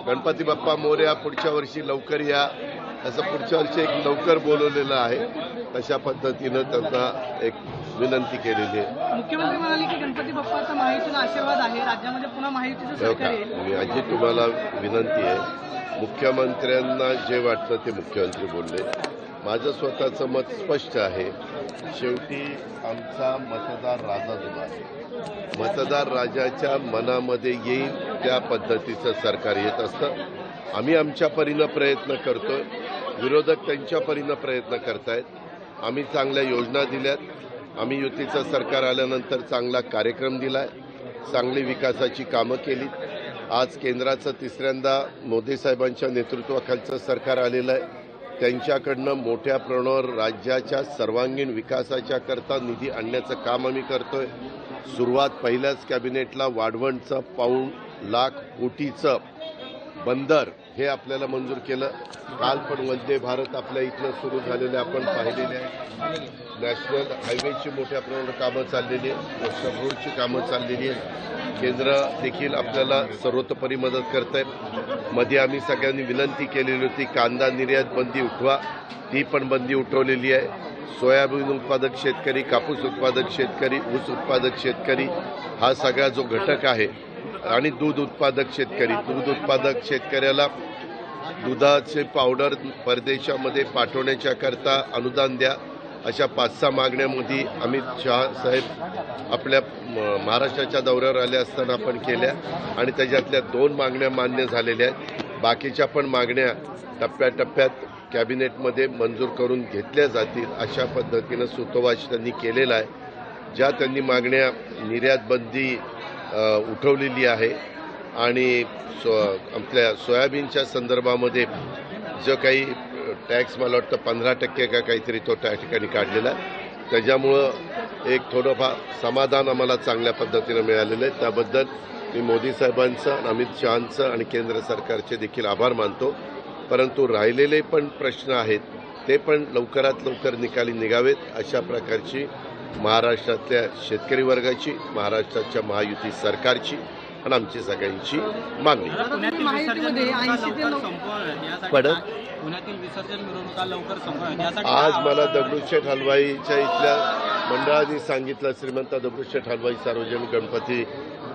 गणपती बाप्पा मोरया, पुढच्या वर्षी लवकर या असं पुढच्या वर्षी एक लवकर बोलवलेलं आहे. तशा पद्धतीनं त्यांना एक विनंती केलेली आहे. मुख्यमंत्री म्हणाले की गणपती बाप्पाचा महायुतीचा आशीर्वाद आहे, राज्यामध्ये पुन्हा महायुतीचं सरकार येईल. मी अजी तुम्हाला विनंती आहे, मुख्यमंत्र्यांना जे वाटतं ते मुख्यमंत्री बोलले. माझं स्वतःचं मत स्पष्ट आहे. शेवटी आमचा मतदार राजा जो आहे, मतदार राजाच्या मनामध्ये येईल त्या पद्धतीचं सरकार येत असतं. आम्ही आमच्या परीनं प्रयत्न करतोय, विरोधक त्यांच्या परीनं प्रयत्न करतायत. आम्ही चांगल्या योजना दिल्यात. आम्ही युतीचं सरकार आल्यानंतर चांगला कार्यक्रम दिलाय, चांगली विकासाची कामं केलीत. आज केंद्राचं तिसऱ्यांदा मोदी साहेबांच्या नेतृत्वाखालचं सरकार आलेलं आहे. त्यांच्याकडनं मोठ्या प्रमाणावर राज्याच्या सर्वांगीण विकासाच्या करता निधी आणण्याचं काम आम्ही करतोय. सुरुवात पहिल्याच कॅबिनेटला वाढवणचं ₹1,00,000 कोटीचं बंदर हे आपल्याला मंजूर केलं. काल पण वंदे भारत आपल्या इथनं सुरू झालेले आपण पाहिलेले आहे. नॅशनल हायवेची मोठ्या प्रमाणावर कामं चाललेली आहे, नॅशनल रोडची कामं चाललेली आहेत. केंद्र देखील आपल्याला सर्वतोपरी मदत करत आहे. मध्ये आम्ही सगळ्यांनी विनंती केलेली होती, कांदा निर्यात बंदी उठवा, ती पण बंदी उठवलेली आहे. सोयाबीन उत्पादक शेतकरी, कापूस उत्पादक शेतकरी, ऊस उत्पादक शेतकरी हा सगळा जो घटक आहे आणि दूध उत्पादक शेतकरी, दूध उत्पादक शेतकऱ्याला दुधाचे पावडर परदेशामध्ये पाठवण्याच्या करता अनुदान द्या, अशा 5-6 मागण्यामध्ये अमित शहा साहेब आपल्या महाराष्ट्राच्या दौऱ्यावर आले असताना आपण केल्या आणि त्याच्यातल्या 2 मागण्या मान्य झालेल्या आहेत. बाकीच्या पण मागण्या टप्प्याटप्प्यात कॅबिनेटमध्ये मंजूर करून घेतल्या जातील अशा पद्धतीनं सुतोवाच त्यांनी केलेला आहे. ज्या त्यांनी मागण्या निर्यात बंदी उठवलेली आहे आणि आपल्या सोयाबीनच्या संदर्भामध्ये जो काही टॅक्स मला वाटतं 15% का काहीतरी तो त्या ठिकाणी काढलेला आहे, त्याच्यामुळं एक थोडंफार समाधान आम्हाला चांगल्या पद्धतीनं मिळालेलं आहे. त्याबद्दल मी मोदी साहेबांचं, अमित शहांचं आणि केंद्र सरकारचे देखील आभार मानतो. परंतु राहिलेले पण प्रश्न आहेत ते पण लवकरात लवकर निकाली निघावेत अशा प्रकारची महाराष्ट्रातल्या शेतकरी वर्गाची, महाराष्ट्राच्या महायुती सरकारची आणि आमची सगळ्यांची मागणी. आज मला दगडूशेठ हलवाईच्या इथल्या मंडळांनी सांगितलं, श्रीमंत दगडूशेठ हलवाई सार्वजनिक गणपती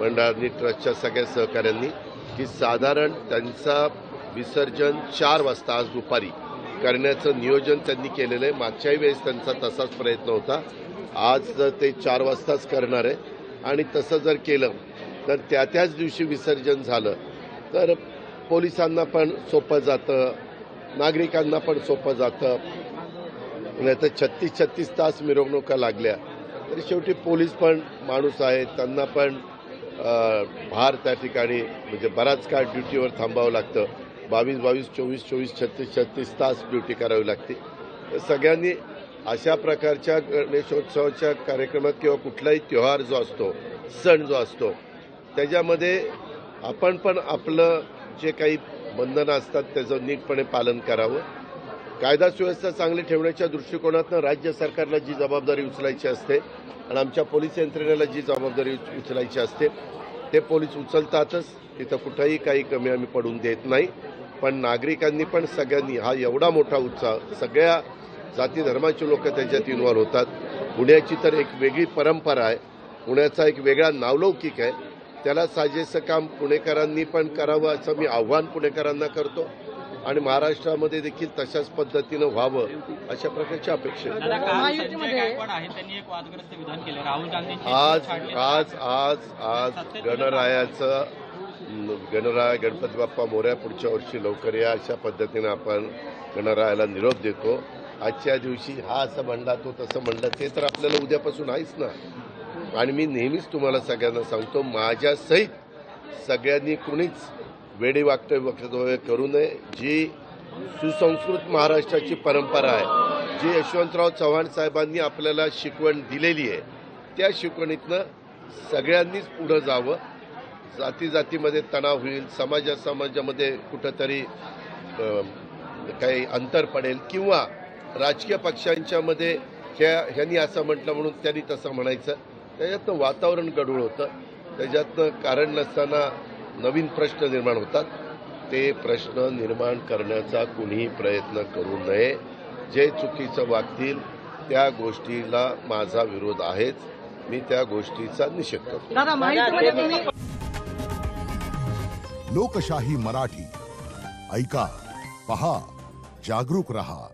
मंडळांनी ट्रस्टच्या सगळ्या सहकाऱ्यांनी, की साधारण त्यांचा विसर्जन 4 वाजता आज दुपारी करण्याचं नियोजन त्यांनी केलेलं आहे. मागच्याही वेळेस त्यांचा तसाच प्रयत्न होता. आज ते 4 वाजताच करणार आहे आणि तसं जर केलं तर त्याच दिवशी विसर्जन झालं तर पोलिसांना पण सोपं जातं, नागरिकांना पण सोपं जातं. नाही तर 36 तास मिरवणुका लागल्या तरी शेवटी पोलीस पण माणूस आहेत, त्यांना पण भार त्या ठिकाणी म्हणजे बराच काळ ड्युटीवर थांबावं लागतं. 22, 24, 36 तास ड्युटी करावी लागते. तर सगळ्यांनी अशा प्रकारच्या गणेशोत्सवाच्या कार्यक्रमात किंवा कुठलाही त्योहार जो असतो, सण जो असतो, त्याच्यामध्ये आपण पण आपलं जे काही बंधनं असतात त्याचं नीटपणे पालन करावं. कायदा सुव्यवस्था चांगली ठेवण्याच्या दृष्टिकोनातून राज्य सरकारला जी जबाबदारी उचलायची असते आणि आमच्या पोलीस यंत्रणेला जी जबाबदारी उचलायची असते ते पोलीस उचलतातच. तिथं कुठंही काही कमी आम्ही पडून देत नाही. पण नागरिकांनी पण सगळ्यांनी हा एवढा मोठा उत्साह, सगळ्या जाती धर्माचे लोक त्याच्यात इन्व्हॉल्व होतात. पुण्याची तर एक वेगळी परंपरा आहे, पुण्याचा एक वेगळा नावलौकिक आहे. त्याला साजेसं काम पुणेकरांनी पण करावं असं मी आव्हान पुणेकरांना करतो आणि महाराष्ट्रामध्ये देखील तशाच पद्धतीनं व्हावं अशा प्रकारची अपेक्षा आहे. आज गणराय गणपती बाप्पा मोरया, पुढच्या वर्षी लवकर या अशा पद्धतीनं आपण गणरायाला निरोप देतो. आजच्या दिवशी हा असं म्हणला, तो तसं म्हणलं, ते तर आपल्याला उद्यापासून आहेच ना. आणि मी नेहमीच तुम्हाला सगळ्यांना सांगतो, माझ्यासहित सगळ्यांनी कुणीच वेडी वक्तव्य करू नये. जी सुसंस्कृत महाराष्ट्राची परंपरा आहे, जी यशवंतराव चव्हाण साहेबांनी आपल्याला शिकवण दिलेली आहे, त्या शिकवणीतनं सगळ्यांनीच पुढं जावं. जातीमध्ये तणाव होईल, समाजामध्ये कुठंतरी काही अंतर पडेल किंवा राजकीय पक्षांच्यामध्ये ह्यांनी असं म्हटलं म्हणून त्यांनी तसं म्हणायचं, त्याच्यातनं वातावरण गढूळ होतं. त्याच्यातनं कारण नसताना नवीन प्रश्न निर्माण होतात. ते प्रश्न निर्माण करण्याचा कुणीही प्रयत्न करू नये. जे चुकीचं वागतील त्या गोष्टीला माझा विरोध आहेच. मी त्या गोष्टीचा निषेध करतो. दादा माहितीमध्ये तुम्ही लोकशाही मराठी ऐका, पहा, जागरूक रहा.